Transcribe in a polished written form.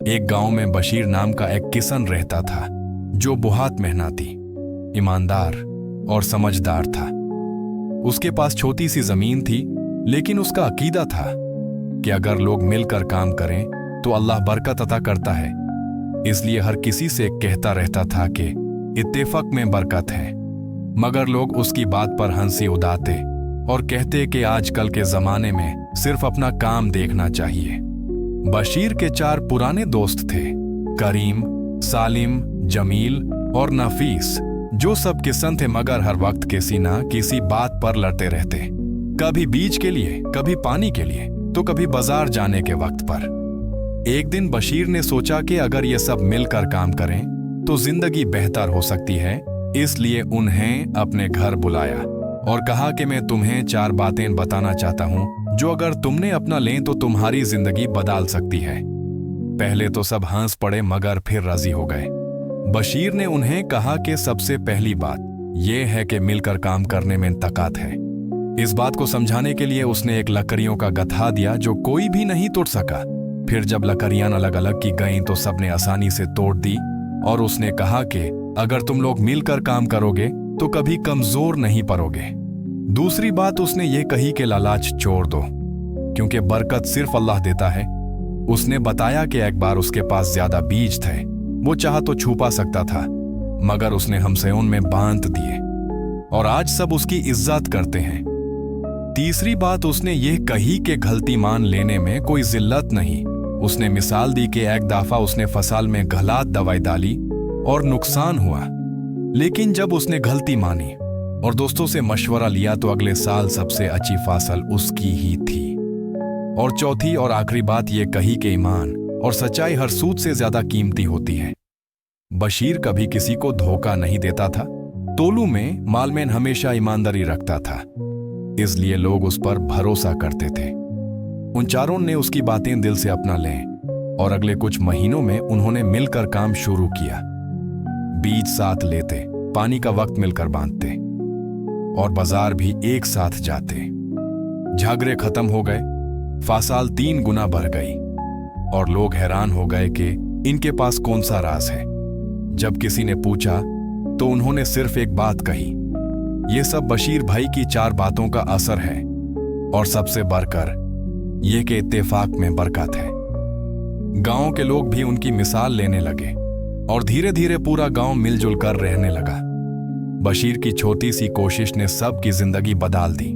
एक गांव में बशीर नाम का एक किसान रहता था जो बहुत मेहनती, ईमानदार और समझदार था। उसके पास छोटी सी जमीन थी, लेकिन उसका अकीदा था कि अगर लोग मिलकर काम करें तो अल्लाह बरकत अता करता है। इसलिए हर किसी से कहता रहता था कि इत्तेफाक में बरकत है, मगर लोग उसकी बात पर हंसी उड़ाते और कहते कि आजकल के जमाने में सिर्फ अपना काम देखना चाहिए। बशीर के 4 पुराने दोस्त थे, करीम, सालिम, जमील और नफीस, जो सब किसान थे मगर हर वक्त किसी ना किसी बात पर लड़ते रहते। कभी बीज के लिए, कभी पानी के लिए, तो कभी बाजार जाने के वक्त पर। एक दिन बशीर ने सोचा कि अगर ये सब मिलकर काम करें तो जिंदगी बेहतर हो सकती है। इसलिए उन्हें अपने घर बुलाया और कहा कि मैं तुम्हें 4 बातें बताना चाहता हूं जो अगर तुमने अपना लें तो तुम्हारी जिंदगी बदल सकती है। पहले तो सब हंस पड़े मगर फिर राजी हो गए। बशीर ने उन्हें कहा कि सबसे पहली बात यह है कि मिलकर काम करने में ताकत है। इस बात को समझाने के लिए उसने एक लकड़ियों का गट्ठा दिया जो कोई भी नहीं तोड़ सका। फिर जब लकड़ियां अलग अलग की गईं तो सबने आसानी से तोड़ दी और उसने कहा कि अगर तुम लोग मिलकर काम करोगे तो कभी कमजोर नहीं पड़ोगे। दूसरी बात उसने ये कही कि लालच छोड़ दो, क्योंकि बरकत सिर्फ अल्लाह देता है। उसने बताया कि एक बार उसके पास ज्यादा बीज थे, वो चाहा तो छुपा सकता था, मगर उसने हमसे उनमें बांध दिए और आज सब उसकी इज्जत करते हैं। तीसरी बात उसने ये कही कि गलती मान लेने में कोई जिल्लत नहीं। उसने मिसाल दी कि एक दफा उसने फसल में गलत दवाई डाली और नुकसान हुआ, लेकिन जब उसने गलती मानी और दोस्तों से मशवरा लिया तो अगले साल सबसे अच्छी फसल उसकी ही थी। और चौथी और आखिरी बात यह कही कि ईमान और सच्चाई हर सूद से ज्यादा कीमती होती है। बशीर कभी किसी को धोखा नहीं देता था। तोलू में मालमेन हमेशा ईमानदारी रखता था, इसलिए लोग उस पर भरोसा करते थे। उन चारों ने उसकी बातें दिल से अपना लें और अगले कुछ महीनों में उन्होंने मिलकर काम शुरू किया। बीज साथ लेते, पानी का वक्त मिलकर बांधते और बाजार भी एक साथ जाते। झगड़े खत्म हो गए, फसल 3 गुना बढ़ गई और लोग हैरान हो गए कि इनके पास कौन सा राज है। जब किसी ने पूछा तो उन्होंने सिर्फ एक बात कही, ये सब बशीर भाई की 4 बातों का असर है और सबसे बढ़कर ये कि इत्तेफाक में बरकत है। गांव के लोग भी उनकी मिसाल लेने लगे और धीरे धीरे पूरा गांव मिलजुल कर रहने लगा। बशीर की छोटी सी कोशिश ने सबकी जिंदगी बदल दी।